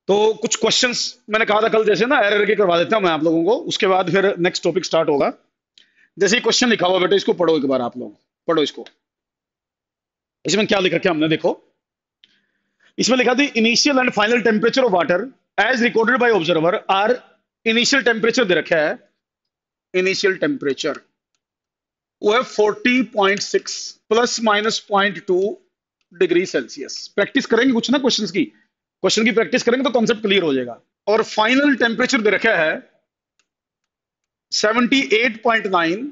तो कुछ क्वेश्चंस मैंने कहा था कल जैसे ना एरर के करवा देता हूं मैं आप लोगों को, उसके बाद फिर नेक्स्ट टॉपिक स्टार्ट होगा। जैसे क्वेश्चन लिखा हुआ बेटा, इसको पढ़ो एक बार, आप लोग पढ़ो इसको। इसमें क्या लिख रखा है हमने, देखो। इसमें लिखा थी initial and final temperature of water as recorded by observer are. Initial temperature दे रखा है, इनिशियल टेम्परेचर वो है 40.6 plus minus 0.2 degree Celsius. Practice करेंगे कुछ ना क्वेश्चंस की, क्वेश्चन की प्रैक्टिस करेंगे तो कॉन्सेप्ट क्लियर हो जाएगा। और फाइनल टेम्परेचर दे रखा है 78.9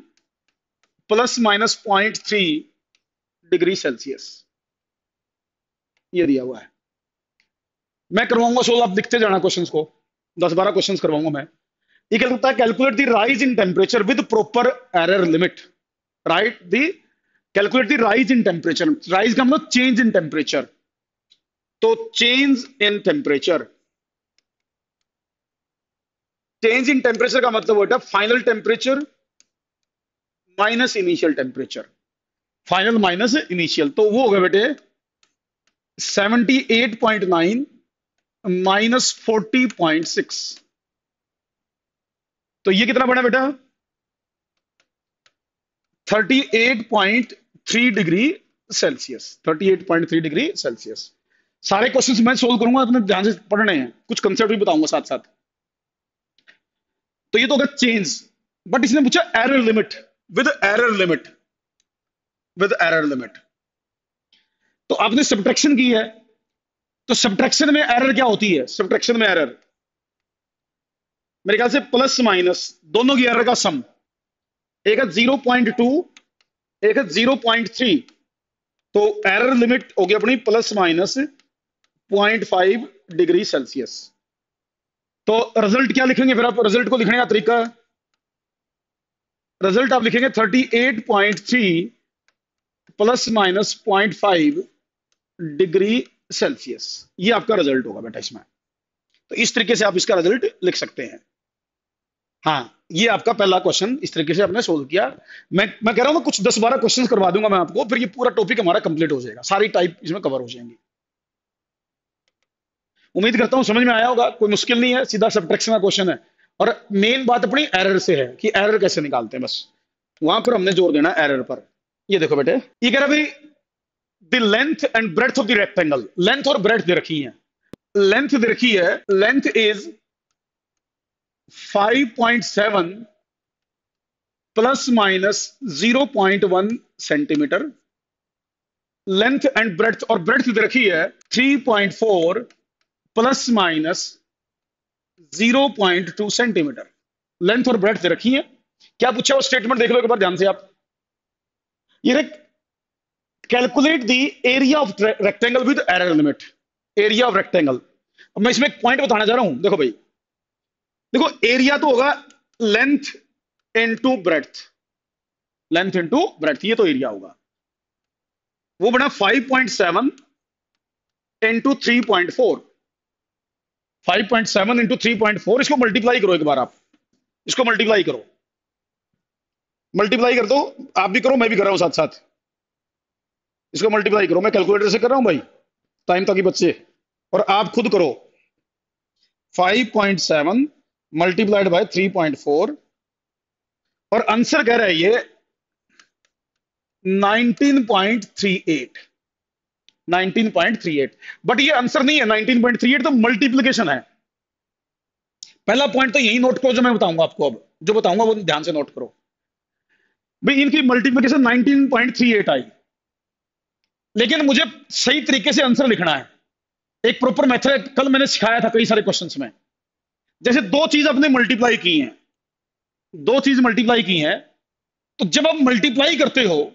प्लस माइनस 0.3 डिग्री सेल्सियस, ये दिया हुआ है। मैं करवाऊंगा सोल्व, आप लिखते जाना क्वेश्चंस को, 10-12 क्वेश्चंस करवाऊंगा मैं। ये क्या होता है, calculate the rise in temperature with proper error limit. Right the calculate the rise in temperature, rise का मतलब चेंज इन टेम्परेचर। तो change in temperature, change in temperature का मतलब होता है final temperature minus initial temperature, final minus initial. तो वो होगा बेटे 78.9 माइनस 40.6। तो ये कितना बना बेटा, 38.3 डिग्री सेल्सियस, 38.3 डिग्री सेल्सियस। सारे क्वेश्चंस मैं सोल्व करूंगा, अपने ध्यान से पढ़ने हैं, कुछ कंसेप्ट भी बताऊंगा साथ साथ। तो ये तो होगा चेंज, बट इसने पूछा error limit, with error limit, with error limit. तो आपने सब्ट्रैक्शन की है, तो सब्ट्रैक्शन में एरर क्या होती है, सब्ट्रैक्शन में एरर मेरे ख्याल से प्लस माइनस दोनों की एरर का सम, एक है 0.2 एक है 0.3। तो एरर लिमिट होगी अपनी प्लस माइनस 0.5 डिग्री सेल्सियस। तो रिजल्ट क्या लिखेंगे फिर आप, रिजल्ट को लिखने का तरीका, रिजल्ट आप लिखेंगे 38.3 प्लस माइनस 0.5 डिग्री सेल्सियस, ये आपका रिजल्ट होगा बेटा इसमें। तो इस तरीके से आप इसका रिजल्ट लिख सकते हैं। हाँ, ये आपका पहला क्वेश्चन इस तरीके से आपने सोल्व किया। मैं कह रहा हूं कुछ 10-12 क्वेश्चंस करवा दूंगा मैं आपको, फिर ये पूरा टॉपिक हमारा कंप्लीट हो जाएगा, सारी टाइप इसमें कवर हो जाएंगी। उम्मीद करता हूं समझ में आया होगा, कोई मुश्किल नहीं है, सीधा सब्ट्रैक्शन का क्वेश्चन है। और मेन बात अपनी एरर से है कि एरर कैसे निकालते हैं, बस वहां पर हमने जोर देना एरर पर। ये देखो बेटे, ये कह रहा भाई the length and breadth of the rectangle, length और ब्रेड्थ दे रखी है। लेंथ दे रखी है, length is 5.7 plus minus 0.1 centimetre. Length and breadth, और ब्रेड्थ दे रखी है 3.4 प्लस माइनस 0.2 सेंटीमीटर। लेंथ और ब्रेड्थ दे रखी है। क्या पूछा वो स्टेटमेंट देख लो एक बार ध्यान से आप। ये calculate the area of rectangle with error limit, area of rectangle. अब मैं इसमें एक पॉइंट बताना चाह रहा हूं, देखो भाई, देखो एरिया तो होगा length into breadth, length into breadth, ये तो एरिया होगा। वो बना 5.7 इंटू 3.4, 5.7 इंटू 3.4। इसको मल्टीप्लाई करो एक बार आप, इसको मल्टीप्लाई करो, मल्टीप्लाई कर दो, आप भी करो मैं भी कर रहा हूं साथ साथ। इसको मल्टीप्लाई करो, मैं कैलकुलेटर से कर रहा हूं भाई, टाइम ताकि बच्चे, और आप खुद करो। 5.7 मल्टीप्लाइड बाय 3.4, और आंसर कह रहा है ये 19.38, 19.38। बट ये आंसर नहीं है 19.38, तो मल्टीप्लिकेशन है। पहला पॉइंट तो यही नोट करो जो मैं बताऊंगा आपको, अब जो बताऊंगा वो ध्यान से नोट करो भाई। इनकी मल्टीप्लिकेशन 19.38 आई, लेकिन मुझे सही तरीके से आंसर लिखना है, एक प्रॉपर मेथड कल मैंने सिखाया था कई सारे क्वेश्चंस में। जैसे दो चीज आपने मल्टीप्लाई की हैं, दो चीज मल्टीप्लाई की हैं, तो जब आप मल्टीप्लाई करते हो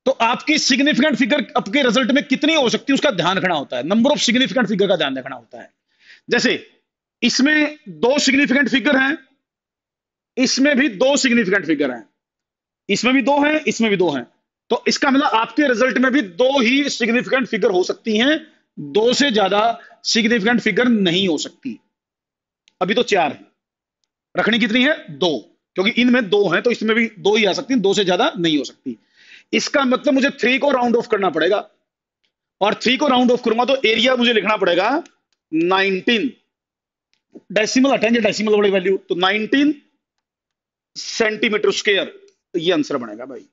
तो आपकी सिग्निफिकेंट फिगर आपके रिजल्ट में कितनी हो सकती है उसका ध्यान रखना होता है, नंबर ऑफ सिग्निफिकेंट फिगर का ध्यान रखना होता है। जैसे इसमें दो सिग्निफिकेंट फिगर हैं, इसमें भी दो सिग्निफिकेंट फिगर हैं, इसमें भी दो हैं, इसमें भी दो हैं। तो इसका मतलब आपके रिजल्ट में भी दो ही सिग्निफिकेंट फिगर हो सकती हैं, दो से ज्यादा सिग्निफिकेंट फिगर नहीं हो सकती। अभी तो चार है, रखनी कितनी है, दो, क्योंकि इनमें दो हैं तो इसमें भी दो ही आ सकती हैं, दो से ज्यादा नहीं हो सकती। इसका मतलब मुझे 3 को राउंड ऑफ करना पड़ेगा, और 3 को राउंड ऑफ करूंगा तो एरिया मुझे लिखना पड़ेगा 19 डेसिमल हटाएंगे, डेसिमल वाली वैल्यू, तो 19 सेंटीमीटर स्क्वायर, ये आंसर बनेगा भाई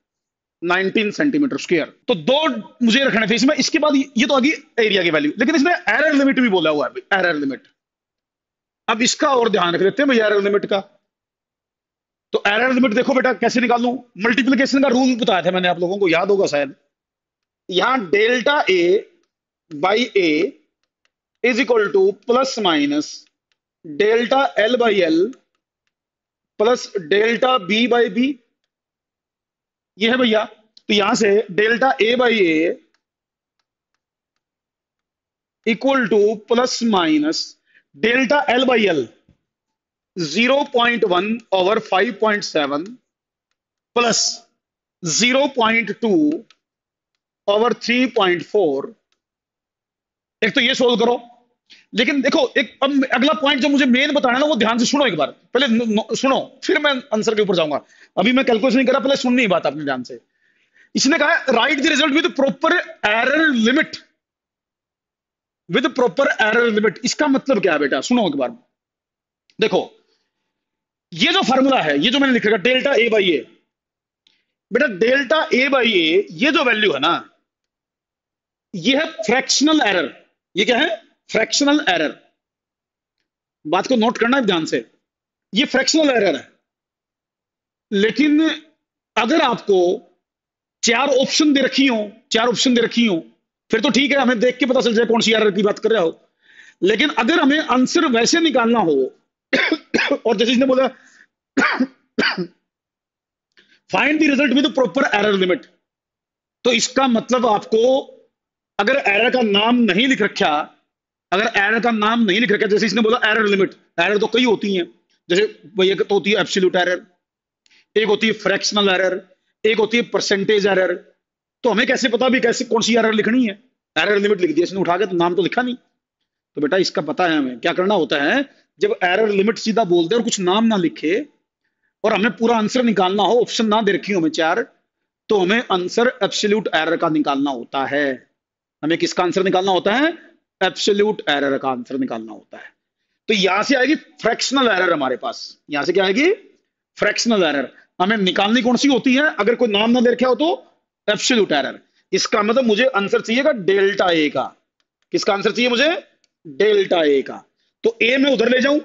19 सेंटीमीटर स्क्वायर। तो दो मुझे रखने थे इसमें। इसके बाद ये तो आ गई एरिया की वैल्यू, लेकिन इसमें एरर लिमिट भी बोला हुआ है, एरर लिमिट। अब इसका और ध्यान रख लेते हैं भाई एरर लिमिट का। तो एरर लिमिट देखो बेटा कैसे निकालूं, मल्टीप्लिकेशन का रूल बताया था मैंने, आप लोगों को याद होगा शायद। यहां delta A by A is equal to plus minus delta L by L plus delta B by B, ये है भैया। तो यहां से delta A by A equal to plus minus delta L by L 0.1 over 5.7 plus 0.2 over 3.4। एक तो ये solve करो, लेकिन देखो एक अब अगला पॉइंट जो मुझे मेन बताना है ना, वो ध्यान से सुनो एक बार, पहले सुनो फिर मैं आंसर के ऊपर जाऊंगा। अभी मैं कैलकुलेशन नहीं करा, पहले सुननी बात आपने ध्यान से। इसने कहा है right the result with proper error limit, with proper error limit. इसका मतलब क्या है बेटा, सुनो एक बार। देखो ये जो फॉर्मूला है, ये जो मैंने लिखा डेल्टा ए बाई ए, बेटा डेल्टा ए बाई ए ये जो वैल्यू है ना, ये है फ्रैक्शनल एरर। ये क्या है, फ्रैक्शनल एरर। बात को नोट करना है ध्यान से, ये फ्रैक्शनल एरर है। लेकिन अगर आपको चार ऑप्शन दे रखी हो, चार ऑप्शन दे रखी हो, फिर तो ठीक है, हमें देख के पता चल जाए कौन सी एरर की बात कर रहे हो। लेकिन अगर हमें आंसर वैसे निकालना हो और जैसे इसने बोला find the result with proper error limit, तो इसका मतलब आपको अगर एरर का नाम नहीं लिख रखा, अगर एरर का नाम नहीं लिख रखा, जैसे इसने बोला एरर लिमिट, एरर तो कई होती हैं, जैसे एक तो होती है एब्सोल्यूट एरर, एक होती है फ्रैक्शनल एरर, एक होती है परसेंटेज एरर। तो हमें कैसे पता भी कैसे कौन सी एरर लिखनी है, एरर लिमिट लिख दिया इसने उठा के, तो नाम तो लिखा नहीं। तो बेटा इसका पता है हमें क्या करना होता है, जब एरर लिमिट सीधा बोल दे और कुछ नाम ना लिखे और हमें पूरा आंसर निकालना हो, ऑप्शन ना दे रखी हो हमें चार, तो हमें आंसर एब्सोल्यूट एरर का निकालना होता है। हमें किसका आंसर निकालना होता है, एब्सोल्यूट एरर का आंसर निकालना होता है। तो यहां से आएगी फ्रैक्शनल एरर हमारे पास, यहां से क्या आएगी, फ्रैक्शनल एरर। हमें निकालनी कौन सी होती है, अगर कोई नाम ना दे रखा हो तो एब्सोल्यूट एरर। इसका मतलब मुझे आंसर चाहिएगा डेल्टा ए का। किसका आंसर चाहिए मुझे, डेल्टा ए का। तो ए में उधर ले जाऊं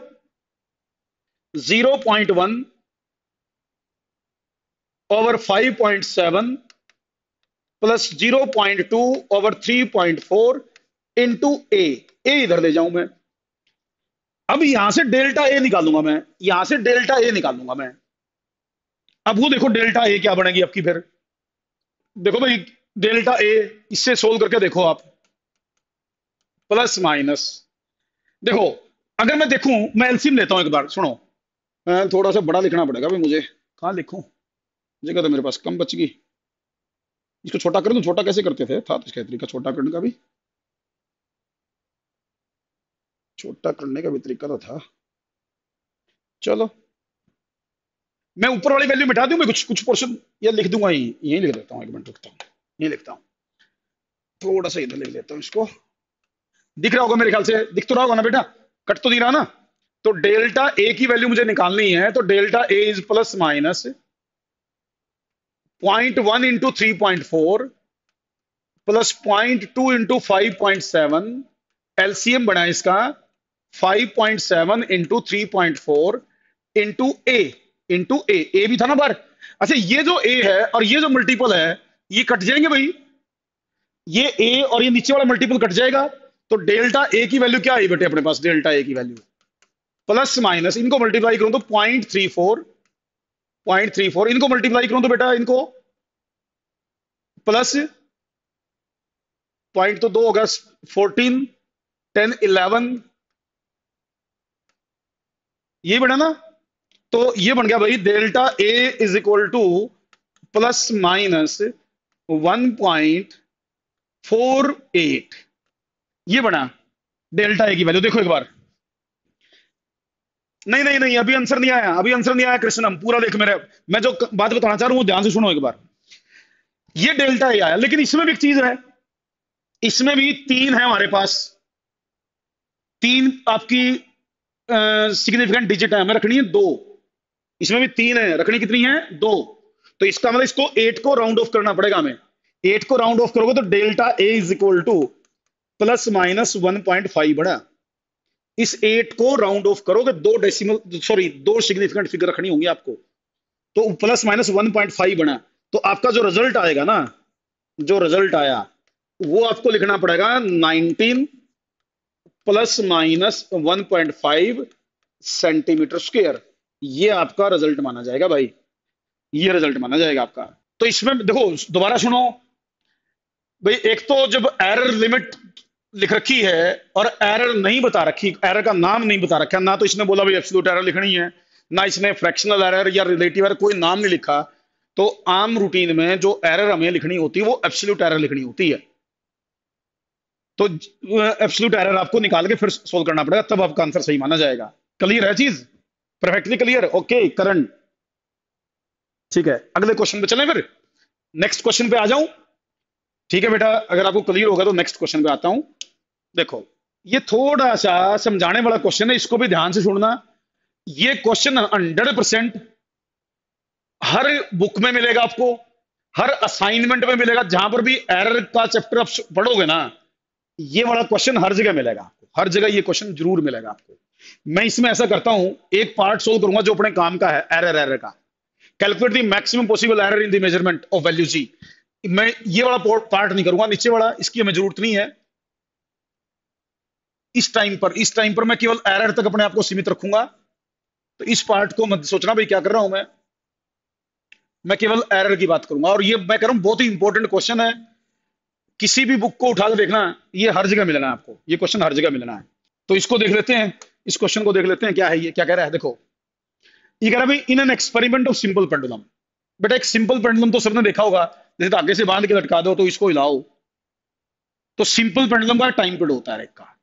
0.1 ओवर 5.7 प्लस 0.2 ओवर 3.4 इंटू ए, इधर ले जाऊं मैं। अब यहां से डेल्टा ए निकालूंगा मैं, यहां से डेल्टा ए निकालूंगा मैं। अब वो देखो डेल्टा ए क्या बनेगी आपकी, फिर देखो भाई डेल्टा ए, इससे सोल्व करके देखो आप, प्लस माइनस। देखो अगर मैं देखूं, मैं एलसीएम लेता हूं एक बार, सुनो थोड़ा सा बड़ा लिखना पड़ेगा भाई मुझे, कहां लिखूं, जगह तो मेरे पास कम बच गई। इसको छोटा कर दूं, छोटा कैसे करते थे, था तो इसका तरीका छोटा करने का भी, छोटा करने का भी तरीका तो था। चलो मैं ऊपर वाली वैल्यू मिटा दूं, मैं कुछ कुछ पोर्शन ये लिख दूंगा, यही लिख देता हूं, एक मिनट रुकता हूं, यही लिखता हूं, थोड़ा सा इधर लिख देता हूं इसको। दिख रहा होगा मेरे ख्याल से, दिख तो रहा होगा ना बेटा, कट तो नहीं रहा ना। तो डेल्टा ए की वैल्यू मुझे निकालनी है, तो delta A is plus minus 0.1 into 3.4 plus 0.2 into 5.7, LCM बना इसका 5.7 इंटू 3.4 इंटू ए, इंटू ए भी था ना बार। अच्छा ये जो ए है और ये जो मल्टीपल है, ये कट जाएंगे भाई, ये ए और ये नीचे वाला मल्टीपल कट जाएगा। तो डेल्टा ए की वैल्यू क्या आई बेटे अपने पास, डेल्टा ए की वैल्यू प्लस माइनस, इनको मल्टीप्लाई करूं तो 0.34, इनको मल्टीप्लाई करूं तो बेटा इनको प्लस पॉइंट तो 2 होगा, 14, 10, 11, ये बना ना। तो ये बन गया भाई delta A is equal to plus minus 1.48, ये बना डेल्टा ए की वैल्यू। देखो एक बार, नहीं नहीं नहीं अभी आंसर नहीं आया, अभी आंसर नहीं आया कृष्णम, पूरा देख मेरे, मैं जो बात बताना चाह रहा हूं ध्यान से सुनो एक बार। ये डेल्टा ए आया, लेकिन इसमें भी एक चीज है, इसमें भी 3 है हमारे पास, तीन आपकी सिग्निफिकेंट डिजिट है, हमें रखनी है 2, इसमें भी 3 है, रखनी कितनी है 2। तो इसका मतलब इसको 8 को राउंड ऑफ करना पड़ेगा हमें। 8 को राउंड ऑफ करोगे तो delta A is equal to plus minus 1.5 बड़ा। इस 8 को राउंड ऑफ करोगे, दो डेसिमल सॉरी 2 सिग्निफिकेंट फिगर रखनी होंगी आपको, तो प्लस माइनस 1.5 बना। तो आपका जो रिजल्ट आएगा ना, जो रिजल्ट आया वो आपको लिखना पड़ेगा 19 प्लस माइनस 1.5 सेंटीमीटर स्क्वायर। ये आपका रिजल्ट माना जाएगा भाई, ये रिजल्ट माना जाएगा आपका। तो इसमें देखो दोबारा सुनो भाई, एक तो जब एरर लिमिट लिख रखी है और एरर नहीं बता रखी, एरर का नाम नहीं बता रखा, ना तो इसने बोला भाई एब्सोल्यूट एरर लिखनी है, ना इसने फ्रैक्शनल एरर या रिलेटिव एरर कोई नाम नहीं लिखा। तो आम रूटीन में जो एरर हमें लिखनी होती है वो एब्सोल्यूट एरर लिखनी होती है। तो एब्सोल्यूट एरर आपको निकाल के फिर सोल्व करना पड़ेगा, तब आपका आंसर सही माना जाएगा। क्लियर है चीज, परफेक्टली क्लियर, ओके करण, ठीक है। अगले क्वेश्चन पे चलें फिर, नेक्स्ट क्वेश्चन पे आ जाऊं। ठीक है बेटा, अगर आपको क्लियर होगा तो नेक्स्ट क्वेश्चन पे आता हूं। देखो ये थोड़ा सा समझाने वाला क्वेश्चन है, इसको भी ध्यान से सुनना। ये क्वेश्चन 100% हर बुक में मिलेगा आपको, हर असाइनमेंट में मिलेगा, जहां पर भी एरर का चैप्टर आप पढ़ोगे ना, ये वाला क्वेश्चन हर जगह मिलेगा आपको, हर जगह ये क्वेश्चन जरूर मिलेगा आपको। मैं इसमें ऐसा करता हूं, एक पार्ट सोल्व करूंगा जो अपने काम का है, एरर का। Calculate the maximum possible error in the measurement of value g. मैं ये वाला पार्ट नहीं करूंगा, नीचे वाला इसकी हमें जरूरत नहीं है। इस टाइम पर मैं केवल एरर तक अपने आप को सीमित रखूंगा। तो इस पार्ट को मत सोचना भाई क्या कर रहा हूं मैं केवल एरर की बात करूंगा। और ये मैं कह रहा हूं बहुत ही इंपॉर्टेंट क्वेश्चन है, किसी भी बुक को उठा के देखना, ये हर जगह मिलना है आपको, ये क्वेश्चन हर जगह मिलना है। तो इसको देख लेते हैं, इस क्वेश्चन को देख लेते हैं, क्या है ये, क्या कह रहा है। देखो ये कह रहा है भाई, in an experiment of simple pendulum. बेटा एक सिंपल पेंडुलम तो सबने देखा होगा, जैसे धागे से बांध के लटका दो तो इसको हिलाओ, तो सिंपल पेंडुलम का टाइम पीरियड होता है एक का।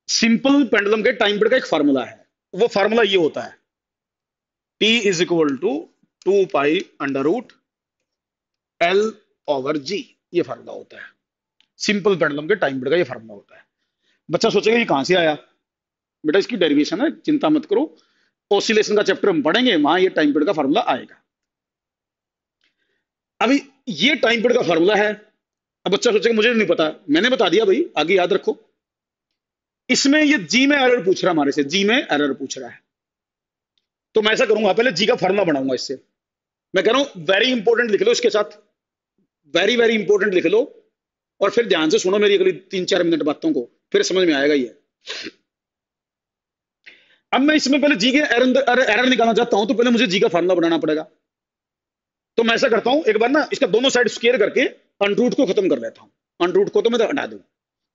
सिंपल पेंडुलम के टाइम पीरियड का एक फार्मूला है, वो फार्मूला ये होता है T is equal to 2 pi under root L over G। ये फार्मूला होता है सिंपल पेंडुलम के टाइम पीरियड का, ये फार्मूला होता है। बच्चा सोचेगा ये कहां से आया, बेटा इसकी डेरिवेशन है, चिंता मत करो, ऑसिलेशन का चैप्टर हम पढ़ेंगे, वहां ये टाइम पीरियड का फार्मूला आएगा। अभी ये टाइम पीरियड का फार्मूला है। अब बच्चा सोचेगा मुझे नहीं पता, मैंने बता दिया भाई, आगे याद रखो। इसमें ये जी में एरर पूछ रहा है, हमारे से जी में एरर पूछ रहा है। तो मैं ऐसा करूंगा, पहले जी का फार्मूला बनाऊंगा इससे। मैं कह रहा हूं वेरी इंपॉर्टेंट लिख लो इसके साथ, वेरी वेरी इंपॉर्टेंट लिख लो, और फिर ध्यान से सुनो मेरी अगली 3-4 मिनट बातों को, फिर समझ में आएगा ये। अब मैं इसमें पहले जी के एरर निकालना चाहता हूं, तो पहले मुझे जी का फार्मूला बनाना पड़ेगा। तो मैं ऐसा करता हूं, एक बार ना इसका दोनों साइड स्क्वायर करके अंडरूट को खत्म कर देता हूं। अंडरूट को तो मैं हटा दूं,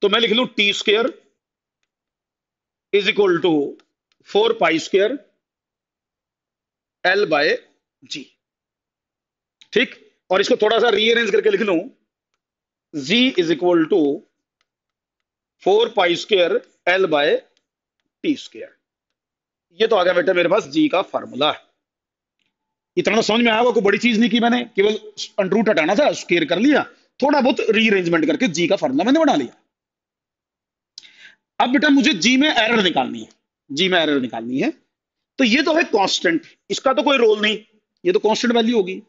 तो मैं लिख लूं T square is equal to 4 pi square L by g. ठीक, और इसको थोड़ा सा रीअरेंज करके लिख लूं, g is equal to 4 pi square L by T square. ये तो आ गया बेटा मेरे पास जी का फार्मूला। इतना तो समझ में आया, कोई बड़ी चीज नहीं की मैंने, केवल अंडरूट हटाना था, स्क्वायर कर लिया, थोड़ा बहुत रीअरेंजमेंट करके जी का फार्मूला मैंने बना लिया। अब बेटा मुझे जी में एरर निकालनी है, जी में एरर निकालनी है। तो ये तो है कांस्टेंट, इसका तो कोई रोल नहीं, ये तो कांस्टेंट वैल्यू होगी।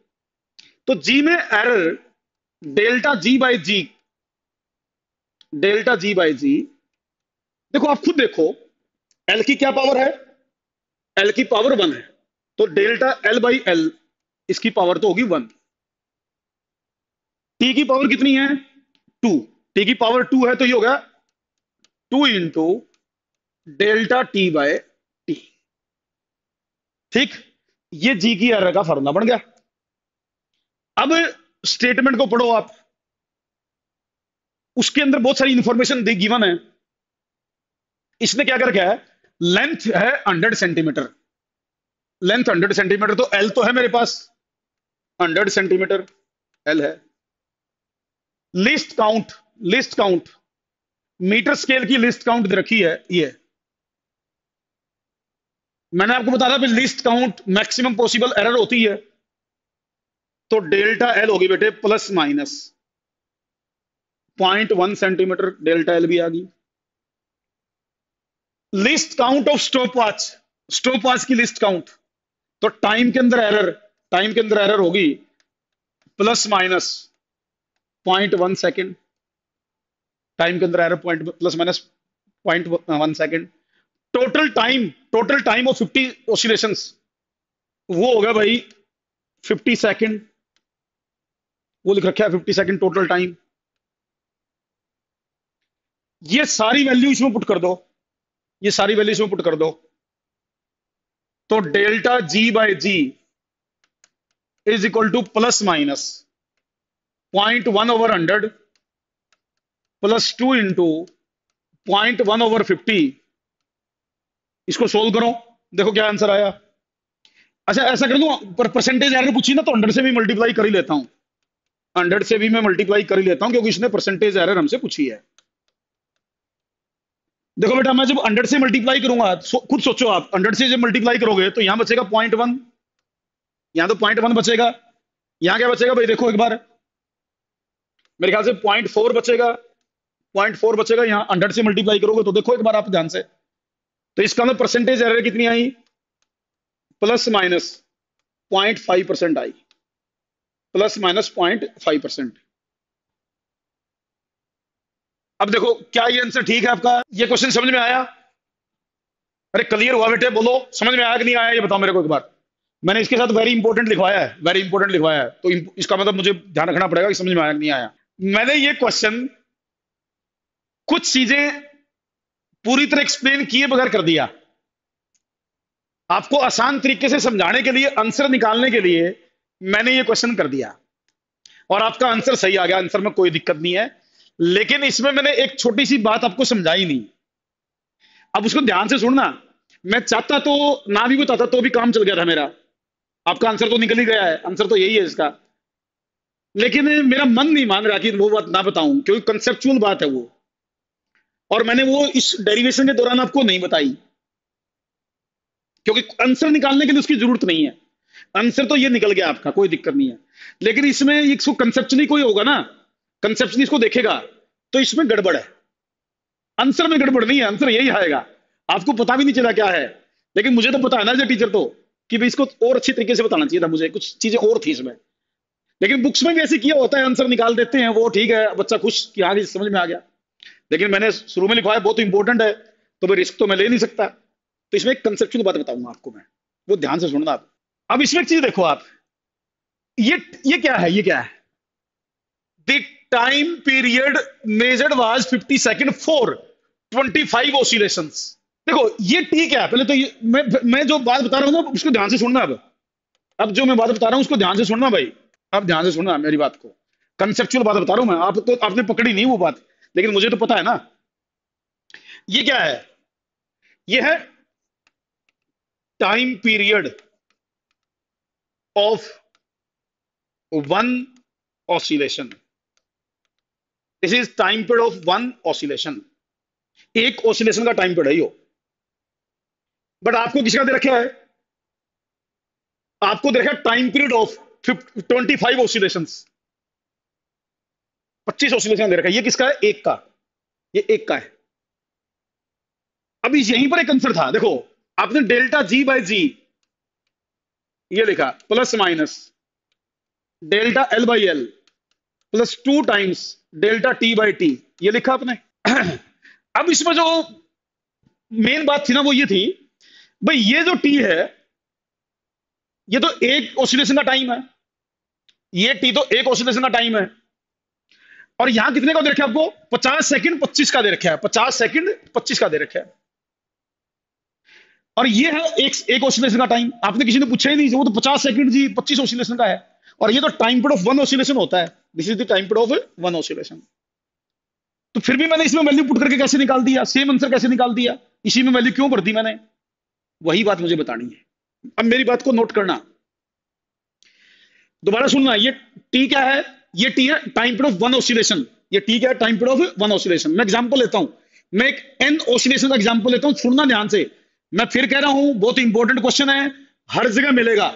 तो जी में error delta G by ji, delta G by जी, देखो आप खुद देखो, एल की क्या पावर है, एल की पावर 1 है, तो डेल्टा एल बाई एल, इसकी पावर तो होगी 1। टी की पावर कितनी है 2, टी की पावर 2 है, तो ये होगा 2 into delta T by T. ठीक, ये जी की एरर का फार्मूला बन गया। अब स्टेटमेंट को पढ़ो आप, उसके अंदर बहुत सारी इंफॉर्मेशन दी गिवन है। इसने क्या कर रखा है, लेंथ है 100 सेंटीमीटर, लेंथ 100 सेंटीमीटर, तो एल तो है मेरे पास 100 सेंटीमीटर एल है। Least count, least count, metre scale की लिस्ट काउंट दे रखी है, ये मैंने आपको बताया था, least count maximum possible error होती है। तो डेल्टा एल होगी बेटे plus minus 0.1 centimetre, delta L भी आ गई। Least count of stop watch की लिस्ट काउंट, तो टाइम के अंदर एरर होगी प्लस माइनस 0.1 सेकेंड, टाइम के अंदर error plus minus 0.1 second. Total time of 50 oscillations वो होगा भाई 50 सेकेंड, वो लिख रखा है 50 सेकेंड टोटल टाइम। ये सारी वैल्यू इसमें पुट कर दो, ये सारी वैल्यू इसमें पुट कर दो, तो delta G by G is equal to plus minus 0.1/100 plus 2 into 0.1/50। इसको सोल्व करो, देखो क्या आंसर आया। अच्छा ऐसा कर दूं, पर परसेंटेज एरर पूछी ना तो 100 से भी मल्टीप्लाई कर ही लेता हूं, 100 से भी मैं मल्टीप्लाई कर ही लेता हूं, क्योंकि इसने परसेंटेज एरर हमसे पूछी है। देखो बेटा, मैं जब 100 से मल्टीप्लाई करूंगा, खुद सोचो आप, 100 से जब मल्टीप्लाई करोगे तो यहां बचेगा 0.1, यहां तो 0.1 बचेगा, यहां क्या बचेगा भाई, देखो एक बार, मेरे ख्याल से 0.4 बचेगा, 0.4 बचेगा। यहां 100 से मल्टीप्लाई करोगे तो देखो एक बार आप ध्यान से, तो इसका मतलब परसेंटेज एरर कितनी आई, प्लस माइनस 0.5% आई, प्लस माइनस 0.5%। अब देखो क्या ये आंसर ठीक है आपका, ये क्वेश्चन समझ में आया? अरे क्लियर हुआ बेटे, बोलो समझ में आया कि नहीं आया, ये बताओ मेरे को एक बार। मैंने इसके साथ वेरी इंपॉर्टेंट लिखवाया है, वेरी इंपॉर्टेंट लिखवाया है, तो इसका मतलब मुझे ध्यान रखना पड़ेगा कि समझ में आया कि नहीं आया। मैंने ये क्वेश्चन कुछ चीजें पूरी तरह एक्सप्लेन किए बगैर कर दिया, आपको आसान तरीके से समझाने के लिए, आंसर निकालने के लिए मैंने ये क्वेश्चन कर दिया, और आपका आंसर सही आ गया, आंसर में कोई दिक्कत नहीं है। लेकिन इसमें मैंने एक छोटी सी बात आपको समझाई नहीं, अब उसको ध्यान से सुनना। मैं चाहता तो ना भी बताता तो भी काम चल गया था मेरा, आपका आंसर तो निकल ही गया है, आंसर तो यही है इसका। लेकिन मेरा मन नहीं मान रहा कि वो बात ना बताऊं, क्योंकि कंसेप्चुअल बात है वो, और मैंने वो इस डेरिवेशन के दौरान आपको नहीं बताई, क्योंकि आंसर निकालने के लिए उसकी जरूरत नहीं है, आंसर तो ये निकल गया आपका, कोई दिक्कत नहीं है। लेकिन इसमें इसको कंसेप्चुअली कोई होगा ना, कंसेप्चुअली इसको देखेगा तो इसमें गड़बड़ है, आंसर में गड़बड़ नहीं है, आंसर यही आएगा, आपको पता भी नहीं चला क्या है। लेकिन मुझे तो पता है ना जो टीचर, तो कि भाई इसको और अच्छी तरीके से बताना चाहिए था मुझे, कुछ चीजें और थी इसमें। लेकिन बुक्स में भी ऐसे किया होता है, आंसर निकाल देते हैं वो, ठीक है बच्चा खुश कि आगे समझ में आ गया। लेकिन मैंने शुरू में लिखवाया बहुत इंपॉर्टेंट है, तो भाई रिस्क तो मैं ले नहीं सकता, तो इसमें एक कंसेप्चुअल बात बताऊंगा आपको मैं, वो ध्यान से सुनना आप। अब इसमें एक चीज देखो आप, ये क्या है, ये क्या है, the time period measured was 50 second for 25 oscillations. देखो ये ठीक है, पहले तो ये मैं जो बात बता रहा हूं ना उसको ध्यान से सुनना। अब जो मैं बात बता रहा हूं उसको ध्यान से सुनना भाई, आप ध्यान से सुनना मेरी बात को, कंसेप्चुअल बात बता रहा हूं मैं, आप तो आपने पकड़ी नहीं वो बात, लेकिन मुझे तो पता है ना। ये क्या है, ये है time period of one oscillation, this is time period of one oscillation, एक ऑसिलेशन का टाइम पीरियड है यो। बट आपको किसका दे रखा है, आपको दे रखा है time period of 25 oscillations, 25 oscillation दे रखा है। ये किसका है, एक का, ये एक का है। अभी यहीं पर एक आंसर था, देखो आपने डेल्टा जी बाय जी ये लिखा, plus minus delta L by L plus 2 times delta T by T, ये लिखा आपने। अब इसमें जो मेन बात थी ना वो ये थी, भाई ये जो टी है ये तो एक ऑसिलेशन का टाइम है, ये टी तो एक ऑसिलेशन का टाइम है, और यहां कितने का दे रखा है आपको, 50 सेकंड 25 का दे रखा है, 50 सेकंड 25 का दे रखा है, और ये है एक ऑसिलेशन का टाइम। आपने किसी ने पूछा ही नहीं, वो तो 50 सेकंड जी 25 ऑसिलेशन का है, और ये तो time period of one oscillation होता है, this is the time period of one oscillation. तो फिर भी मैंने इसमें वैल्यू पुट करके कैसे निकाल दिया, सेम आंसर कैसे निकाल दिया, इसी में वैल्यू क्यों भर दी मैंने, वही बात मुझे बतानी है। अब मेरी बात को नोट करना, दोबारा सुनना, ये टी क्या है, ये टी है time period of one oscillation, ये टी क्या है, time period of one oscillation. मैं एग्जांपल लेता हूं, मैं एक एन ऑसिलेशन का एग्जांपल लेता हूं, सुनना ध्यान से। मैं फिर कह रहा हूं बहुत इंपॉर्टेंट क्वेश्चन है, हर जगह मिलेगा,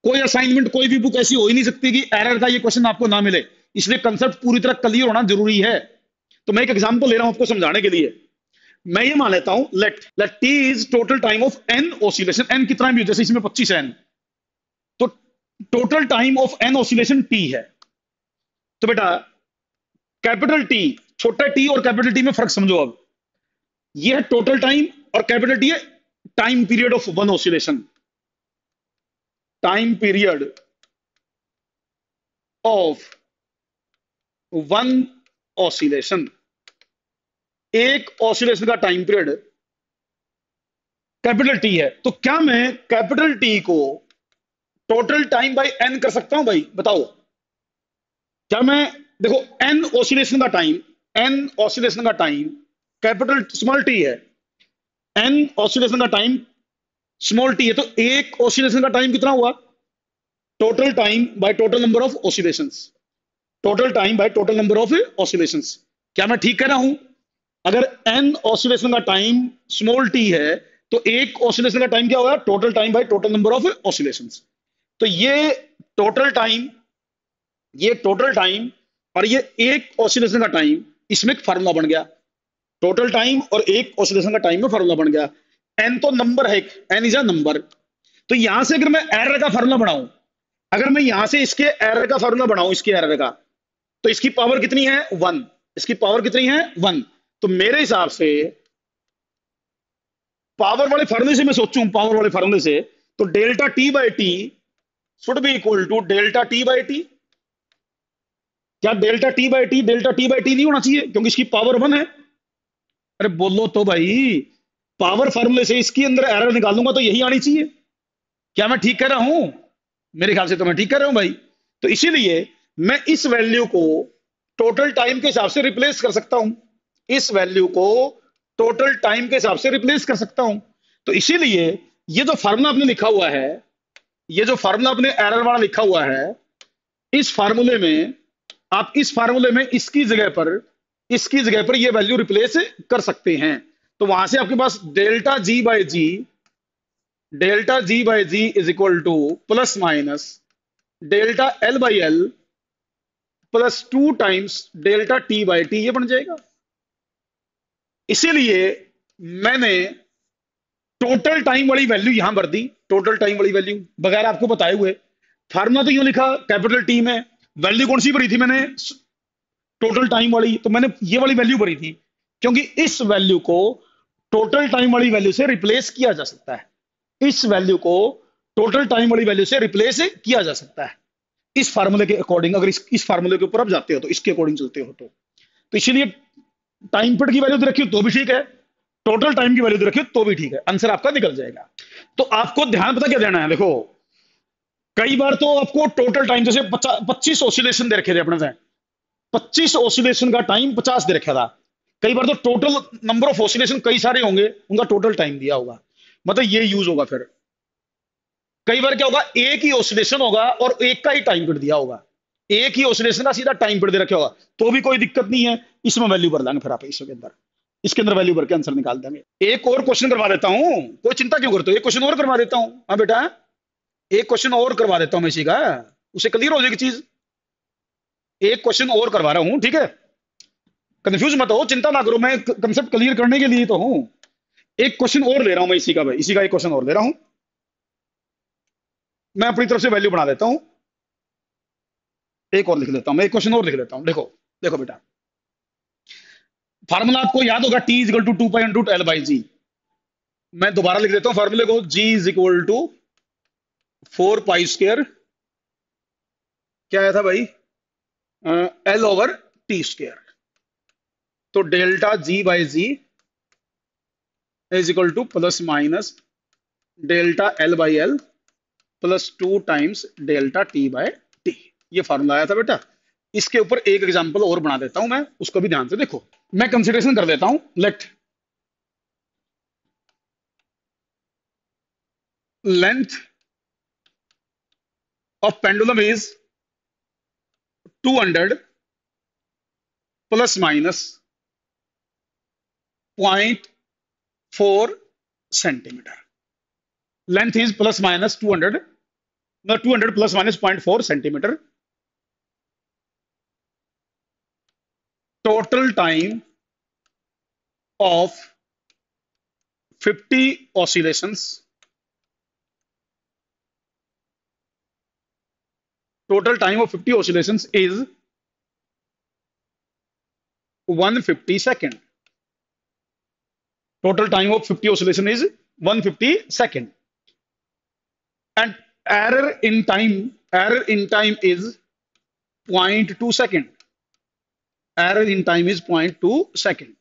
कोई असाइनमेंट कोई भी बुक ऐसी हो ही नहीं सकती कि एरर का ये क्वेश्चन आपको ना मिले, इसलिए कंसेप्ट पूरी तरह क्लियर होना जरूरी है। तो मैं एक एग्जांपल ले रहा हूं आपको समझाने के लिए। मैं ये मान लेता हूं let let t is total time of N oscillation, N कितना भी हो, जैसे इसमें 25 एन, तो total time of N oscillation t है। तो बेटा कैपिटल टी, छोटा टी और कैपिटल टी में फर्क समझो अब। ये है टोटल टाइम और कैपिटल टी है time period of one oscillation, time period of one oscillation, एक ऑसिलेशन का टाइम पीरियड कैपिटल टी है। तो क्या मैं कैपिटल टी को टोटल टाइम बाय एन कर सकता हूं भाई, बताओ? क्या मैं, देखो एन ऑसिलेशन का टाइम, एन ऑसिलेशन का टाइम कैपिटल स्मॉल टी है, एन ऑसिलेशन का टाइम स्मॉल टी है, तो एक ऑसिलेशन का टाइम कितना हुआ? Total time by total number of oscillations, total time by total number of oscillations. क्या मैं ठीक कह रहा हूं? अगर एन ऑसिलेशन का टाइम स्मॉल टी है तो एक ऑसिलेशन का टाइम क्या होगा? Total time by total number of oscillations. तो ये टोटल टाइम और ये एक ऑसिलेशन का टाइम, इसमें एक फार्मूला बन गया। टोटल टाइम और एक ऑसिलेशन का टाइम में फार्मूला बन गया। एन तो नंबर है, एन इज अ नंबर। तो यहां से अगर मैं एरर का फार्मूला बनाऊं, अगर मैं यहां से इसके एरर का फार्मूला बनाऊं, इसके एरर का, तो इसकी पावर कितनी है? 1। इसकी पावर कितनी है? 1। तो मेरे हिसाब से पावर वाले फार्मूले से मैं सोचूं, पावर वाले फार्मूले से, तो delta T by T should be equal to delta T by T. क्या delta T by T delta T by T नहीं होना चाहिए? क्योंकि इसकी पावर 1 है। अरे बोलो तो भाई, पावर फार्मूले से इसके अंदर एरर निकालूंगा तो यही आनी चाहिए। क्या मैं ठीक कर रहा हूं? मेरे ख्याल से तो मैं ठीक कर रहा हूं भाई। तो इसीलिए मैं इस वैल्यू को टोटल टाइम के हिसाब से रिप्लेस कर सकता हूं, इस वैल्यू को टोटल टाइम के हिसाब से रिप्लेस कर सकता हूं। तो इसीलिए ये जो फार्मूला आपने लिखा हुआ है, ये जो फार्मूला आपने एरर वाला लिखा हुआ है, इस फार्मूले में आप इस फार्मूले में इसकी जगह पर ये वैल्यू रिप्लेस कर सकते हैं। तो वहां से आपके पास delta ji by ji is equal to plus minus delta L by L plus 2 times delta T by T, ये बन जाएगा। इसीलिए मैंने टोटल टाइम वाली वैल्यू यहां भर दी, टोटल टाइम वाली वैल्यू बगैर आपको बताए हुए। फार्मूला तो यूं लिखा कैपिटल टी में, वैल्यू कौन सी भरी थी मैंने? टोटल टाइम वाली। तो मैंने ये वाली वैल्यू भरी थी क्योंकि इस वैल्यू को टोटल टाइम वाली वैल्यू से रिप्लेस किया जा सकता है, इस वैल्यू को टोटल टाइम वाली वैल्यू से रिप्लेस किया जा सकता है इस फार्मूले के अकॉर्डिंग। अगर इस फार्मूले के ऊपर आप जाते हो तो, इसके अकॉर्डिंग चलते हो तो इसीलिए टाइम पीरियड की वैल्यू दे रखी हो तो भी ठीक है, टोटल टाइम की वैल्यू दे रखी हो तो भी ठीक है, आंसर आपका निकल जाएगा। तो आपको ध्यान पता क्या देना है? देखो कई बार तो आपको टोटल टाइम, जैसे 25 ऑसिलेशन दे रखे थे अपने से, 25 ऑसिलेशन का टाइम 50 दे रखा था। कई बार तो टोटल नंबर ऑफ ऑसिलेशन कई सारे होंगे, उनका टोटल टाइम दिया होगा, मतलब ये यूज होगा। फिर कई बार क्या होगा, एक ही ऑसिलेशन होगा और एक का ही टाइम पीरियड दिया होगा, एक ही ऑसिलेशन का सीधा टाइम पीरियड दे रखा होगा, तो भी कोई दिक्कत नहीं है, इसमें वैल्यू भर देंगे। फिर आप इसके अंदर वैल्यू भर के आंसर निकाल देंगे। एक और क्वेश्चन करवा देता हूं, कोई चिंता क्यों करते हो, एक क्वेश्चन और करवा देता हूं। हाँ बेटा, एक क्वेश्चन और करवा देता हूं मैं इसी का, उसे क्लियर हो जाएगी चीज। एक क्वेश्चन और करवा रहा हूं, ठीक है? कंफ्यूज मत हो, चिंता ना करो, मैं कंसेप्ट क्लियर करने के लिए तो हूं। एक क्वेश्चन और ले रहा हूं मैं इसी का भाई, इसी का एक क्वेश्चन और ले रहा हूं मैं, अपनी तरफ से वैल्यू बना देता हूं। एक और लिख लेता हूं मैं, एक क्वेश्चन और लिख लेता हूं। देखो देखो बेटा, फार्मूला आपको याद होगा, T is equal to 2 pi root L by g. मैं दोबारा लिख देता हूं फार्मूले को, g is equal to 4 pi square, क्या आया था भाई, एल ओवर टी स्क्वायर। तो delta ji by ji is equal to plus minus delta L by L plus 2 times delta T by T. ये फार्मूला आया था बेटा। इसके ऊपर एक एग्जांपल और बना देता हूं मैं, उसको भी ध्यान से देखो। मैं कंसीडरेशन कर देता हूं, late length of pendulum is 200 plus minus 0.4 centimetre. Length is plus minus 200, 200 plus minus 0.4 centimetre. Total time of 50 oscillations, total time of 50 oscillations is 150 second. Total time of 50 oscillation is 150 second. And error in time is 0.2 second. Error in time is 0.2 second.